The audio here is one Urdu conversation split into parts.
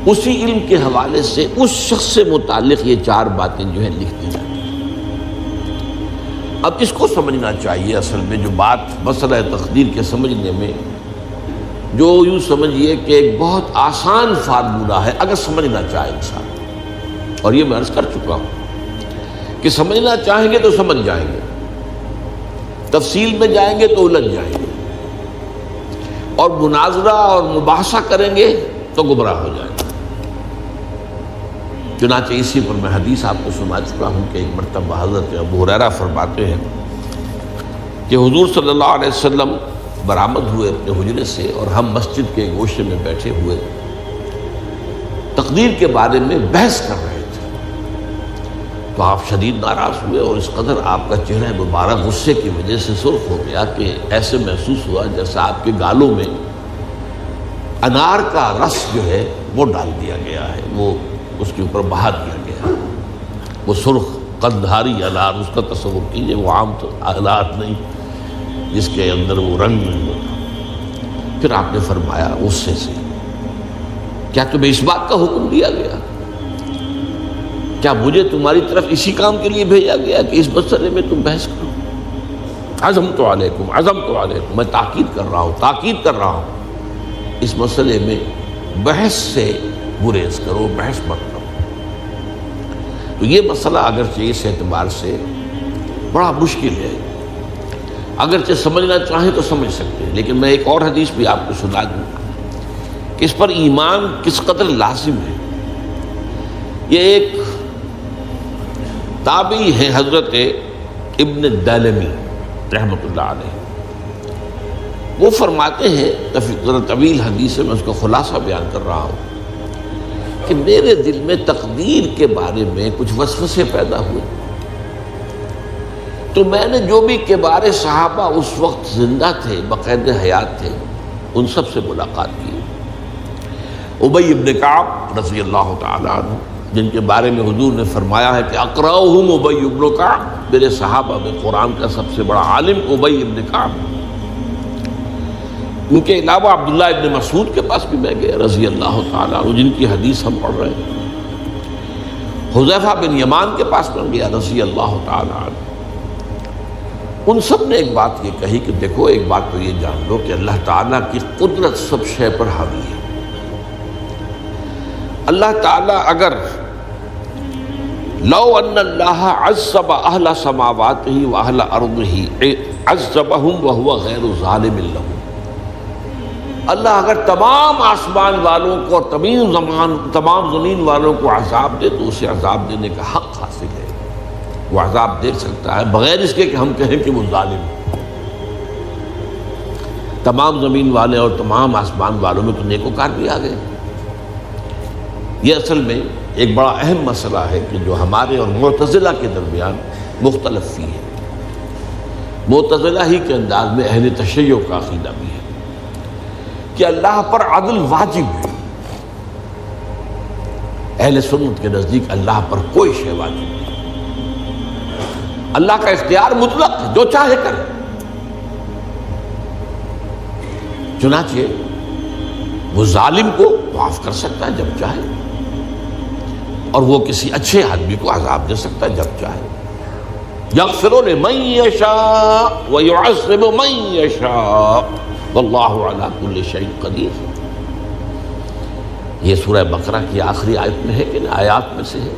اسی علم کے حوالے سے اس شخص سے متعلق یہ 4 باتیں جو ہیں لکھ دی جاتی ہیں۔ اب اس کو سمجھنا چاہیے، اصل میں جو بات مسئلہ تقدیر کے سمجھنے میں، جو یوں سمجھیے کہ ایک بہت آسان فارمولہ ہے اگر سمجھنا چاہے انسان، اور یہ میں عرض کر چکا ہوں کہ سمجھنا چاہیں گے تو سمجھ جائیں گے، تفصیل میں جائیں گے تو الجھ جائیں گے، اور مناظرہ اور مباحثہ کریں گے تو گمراہ ہو جائیں گے۔ چنانچہ اسی پر میں حدیث آپ کو سنا چکا ہوں کہ ایک مرتبہ حضرت ابو ہریرہ فرماتے ہیں کہ حضور صلی اللہ علیہ وسلم برآمد ہوئے اپنے حجرے سے، اور ہم مسجد کے گوشے میں بیٹھے ہوئے تقدیر کے بارے میں بحث کر رہے تھے، تو آپ شدید ناراض ہوئے، اور اس قدر آپ کا چہرہ مبارک غصے کی وجہ سے سرخ ہو گیا کہ ایسے محسوس ہوا جیسا آپ کے گالوں میں انار کا رس جو ہے وہ ڈال دیا گیا ہے، وہ اس کے اوپر بہا دیا گیا، وہ سرخ قندھاری انار، اس کا تصور کیجئے، وہ عام انار نہیں جس کے اندر وہ رنگ نہیں ہوتا۔ پھر آپ نے فرمایا غصے سے، کیا تمہیں اس بات کا حکم دیا گیا؟ کیا مجھے تمہاری طرف اسی کام کے لیے بھیجا گیا کہ اس مسئلے میں تم بحث کرو؟ عزمت علیکم میں تاکید کر رہا ہوں اس مسئلے میں بحث سے گریز کرو، بحث مت کرو۔ تو یہ مسئلہ اگرچہ اس اعتبار سے بڑا مشکل ہے، اگرچہ سمجھنا چاہیں تو سمجھ سکتے ہیں، لیکن میں ایک اور حدیث بھی آپ کو سنا دوں کہ اس پر ایمان کس قدر لازم ہے۔ یہ ایک تابعی ہے حضرت ابن دالمی رحمۃ اللہ علیہ، وہ فرماتے ہیں، طویل حدیث ہے، میں اس کا خلاصہ بیان کر رہا ہوں، کہ میرے دل میں تقدیر کے بارے میں کچھ وسوسے پیدا ہوئے، تو میں نے جو بھی کبار صحابہ اس وقت زندہ تھے، بقید حیات تھے، ان سب سے ملاقات کی۔ ابی ابن کعب رضی اللہ تعالیٰ عنہ، جن کے بارے میں حضور نے فرمایا ہے کہ اقرأہم ابی ابن کعب، میرے صحابہ میں قرآن کا سب سے بڑا عالم ابی ابن کعب۔ ان کے علاوہ عبداللہ ابن مسعود کے پاس بھی میں گیا رضی اللہ تعالیٰ عنہ، جن کی حدیث ہم پڑھ رہے ہیں۔ حذیفہ بن یمان کے پاس میں گیا رضی اللہ تعالیٰ عنہ۔ ان سب نے ایک بات یہ کہی کہ دیکھو، ایک بات تو یہ جان لو کہ اللہ تعالیٰ کی قدرت سب شے پر حاوی ہے۔ اللہ تعالیٰ اگر لو ان اللہ عذب اہل سماواتہ واہل ارضہ عذبہم وہو غیر ظالم لہم، اللہ اگر تمام آسمان والوں کو اور تمام زمین والوں کو عذاب دے تو اسے عذاب دینے کا حق حاصل ہے، وہ عذاب دے سکتا ہے بغیر اس کے کہ ہم کہیں کہ وہ ظالم ہے۔ تمام زمین والے اور تمام آسمان والوں میں تو نیکوکار بھی آ گئے۔ یہ اصل میں ایک بڑا اہم مسئلہ ہے کہ جو ہمارے اور معتزلہ کے درمیان مختلف فی ہے۔ معتزلہ ہی کے انداز میں اہل تشیع کا عقیدہ بھی ہے کہ اللہ پر عدل واجب ہے، اہل سنت کے نزدیک اللہ پر کوئی شے واجب نہیں، اللہ کا اختیار مطلق ہے، جو چاہے کرے۔ چنانچہ وہ ظالم کو معاف کر سکتا ہے جب چاہے، اور وہ کسی اچھے آدمی کو عذاب دے سکتا ہے جب چاہے۔ یغفر لمن یشاء ویعذب من یشاء واللہ علی کل شیء قدیر۔ یہ سورہ بقرہ کی آخری آیت میں ہے کہ آیات میں سے ہے،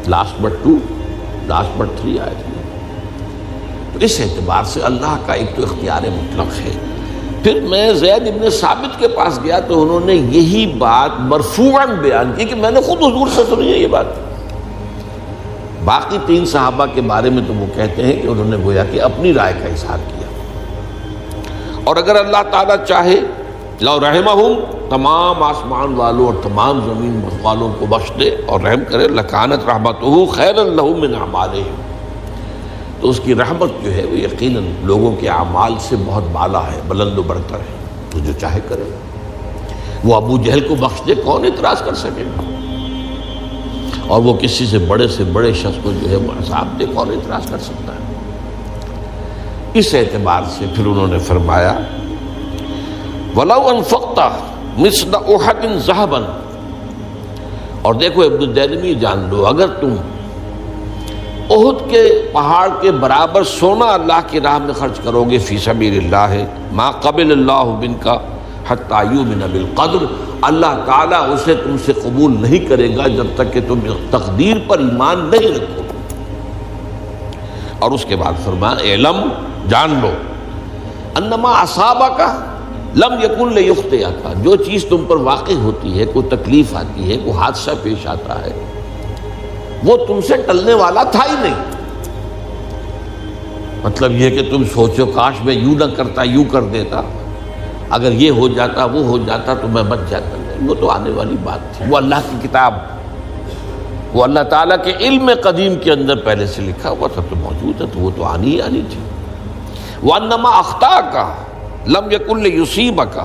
لاسٹ بٹ 3 آیت میں۔ تو اس اعتبار سے اللہ کا ایک تو اختیار مطلق ہے۔ پھر میں زید ابن ثابت کے پاس گیا تو انہوں نے یہی بات مرفوعاً بیان کی کہ میں نے خود حضور سے سنی ہے یہ بات۔ باقی 3 صحابہ کے بارے میں تو وہ کہتے ہیں کہ انہوں نے گویا کہ اپنی رائے کا اظہار کیا، اور اگر اللہ تعالیٰ چاہے لو رحمہم، تمام آسمان والوں اور تمام زمین والوں کو بخش دے اور رحم کرے، لکانت رحمتہ خیرا لہم من اعمالہم، تو اس کی رحمت جو ہے وہ یقیناً لوگوں کے اعمال سے بہت بالا ہے، بلند و برتر ہے، تو جو چاہے کرے۔ وہ ابو جہل کو بخش دے، کون اعتراض کر سکے گا؟ اور وہ کسی سے بڑے شخص کو جو ہے وہ عذاب دے، کون اعتراض کر سکتا ہے؟ اس اعتبار سے پھر انہوں نے فرمایا وَلَوْ أَنفَقْتَ مِثْلَ أُحَدٍ ذَهَبًا اور دیکھو ابن الدینمی جان لو، اگر تم احد کے پہاڑ کے برابر سونا اللہ کی راہ میں خرچ کرو گے فی سبیل اللہ، ما قبل اللہ منک حتی یؤمن بالقدر، اللہ تعالیٰ اسے تم سے قبول نہیں کرے گا جب تک کہ تم تقدیر پر ایمان نہیں رکھو۔ اور اس کے بعد فرمایا اعلم، جان لو، انما اصابک لم یکن لیخطئک، جو چیز تم پر واقع ہوتی ہے، کوئی تکلیف آتی ہے، کوئی حادثہ پیش آتا ہے، وہ تم سے ٹلنے والا تھا ہی نہیں۔ مطلب یہ کہ تم سوچو کاش میں یوں نہ کرتا، یوں کر دیتا، اگر یہ ہو جاتا، وہ ہو جاتا تو میں بچ جاتا، نہیں، وہ تو آنے والی بات تھی، وہ اللہ کی کتاب، وہ اللہ تعالیٰ کے علم قدیم کے اندر پہلے سے لکھا ہوا تھا، تو موجود ہے، تو وہ تو آنی ہی آنی تھی۔ وَأَنَّمَا أَخْطَأَكَ لَمْ يَكُنْ لِيُصِيبَكَ،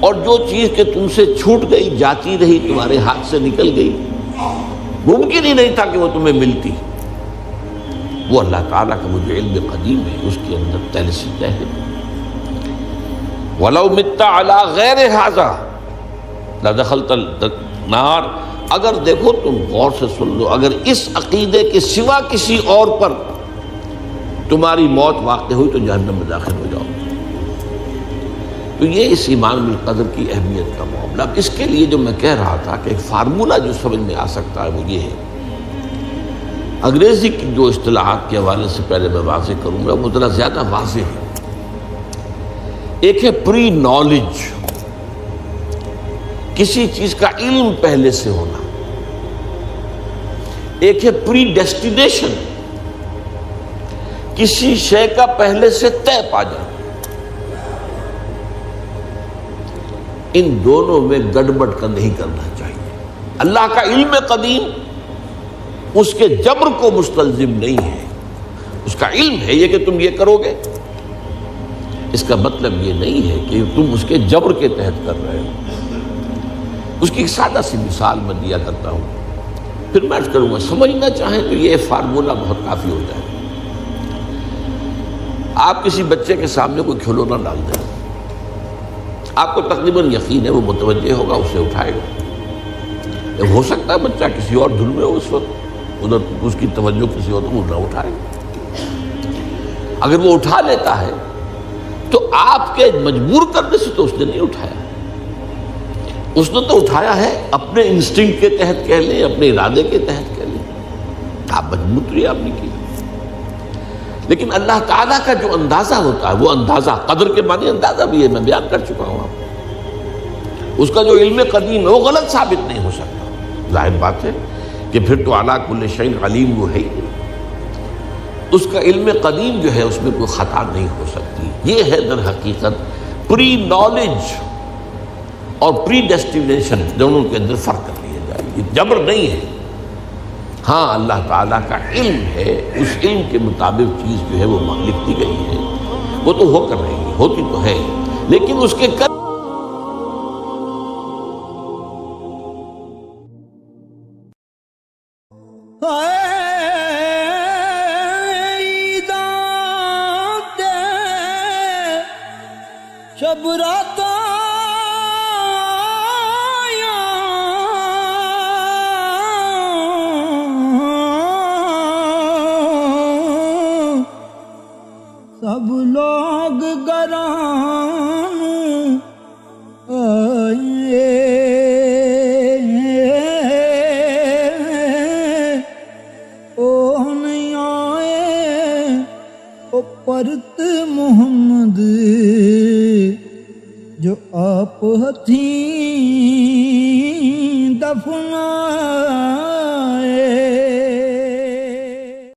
اور جو چیز کہ تم سے چھوٹ گئی، جاتی رہی، تمہارے ہاتھ سے نکل گئی، ممکن ہی نہیں تھا کہ وہ تمہیں ملتی، وہ اللہ تعالیٰ کا وہ جو علم قدیم ہے اس کے اندر پہلے سے طے ہے۔ وَلَوْ مِتَّ عَلَىٰ غَيْرِ هَٰذَا لَدَخَلْتَ النَّارَ، اگر دیکھو تم غور سے سن لو، اگر اس عقیدے کے سوا کسی اور پر تمہاری موت واقع ہوئی تو جہنم میں داخل ہو جاؤ۔ تو یہ اس ایمان بالقدر کی اہمیت کا معاملہ۔ اب اس کے لیے جو میں کہہ رہا تھا کہ ایک فارمولہ جو سمجھ میں آ سکتا ہے وہ یہ ہے، انگریزی کی جو اصطلاحات کے حوالے سے پہلے میں واضح کروں گا وہ ذرا زیادہ واضح ہے۔ ایک ہے پری نالج، کسی چیز کا علم پہلے سے ہونا، ایک ہے پری ڈیسٹینیشن، کسی شے کا پہلے سے طے پا جانا۔ ان دونوں میں گڑبڑ کا نہیں کرنا چاہیے۔ اللہ کا علم قدیم اس کے جبر کو مستلزم نہیں ہے، اس کا علم ہے یہ کہ تم یہ کرو گے، اس کا مطلب یہ نہیں ہے کہ تم اس کے جبر کے تحت کر رہے ہو۔ اس کی ایک سادہ سی مثال میں دیا کرتا ہوں، پھر میں عرض کروں گا، سمجھنا چاہیں تو یہ فارمولہ بہت کافی ہو جائے۔ آپ کسی بچے کے سامنے کوئی کھلونا ڈال دیں، آپ کو تقریباً یقین ہے وہ متوجہ ہوگا، اسے اٹھائے گا۔ ہو سکتا ہے بچہ کسی اور دھن میں ہو اس وقت، ادھر اس کی توجہ کسی اور کو نہ اٹھائے گا۔ اگر وہ اٹھا لیتا ہے تو آپ کے مجبور کرنے سے تو اس نے نہیں اٹھایا، اس نے تو اٹھایا ہے اپنے انسٹنکٹ کے تحت کہہ لیں، اپنے ارادے کے تحت کہہ لیں، آپ مجبور تو یہ آپ نے کی۔ لیکن اللہ تعالیٰ کا جو اندازہ ہوتا ہے وہ اندازہ، قدر کے معنی اندازہ بھی ہے، میں بیان کر چکا ہوں آپ کو، اس کا جو علم قدیم ہے وہ غلط ثابت نہیں ہو سکتا۔ ظاہر بات ہے کہ پھر تو اعلیٰ کل شیء علیم وہ ہے ہی نہیں، اس کا علم قدیم جو ہے اس میں کوئی خطا نہیں ہو سکتی۔ یہ ہے در حقیقت پری نالج اور پری ڈیسٹینیشن، دونوں کے اندر فرق کر لیا جائے، یہ جبر نہیں ہے۔ ہاں اللہ تعالیٰ کا علم ہے، اس علم کے مطابق چیز جو ہے وہ لکھتی گئی ہے، وہ تو ہو کر رہی ہے، ہوتی تو ہے، لیکن اس کے شب رات سب لوگ گران آئے، او نہیں آئے او پرت محمد جو آپ ہتھیں دفنا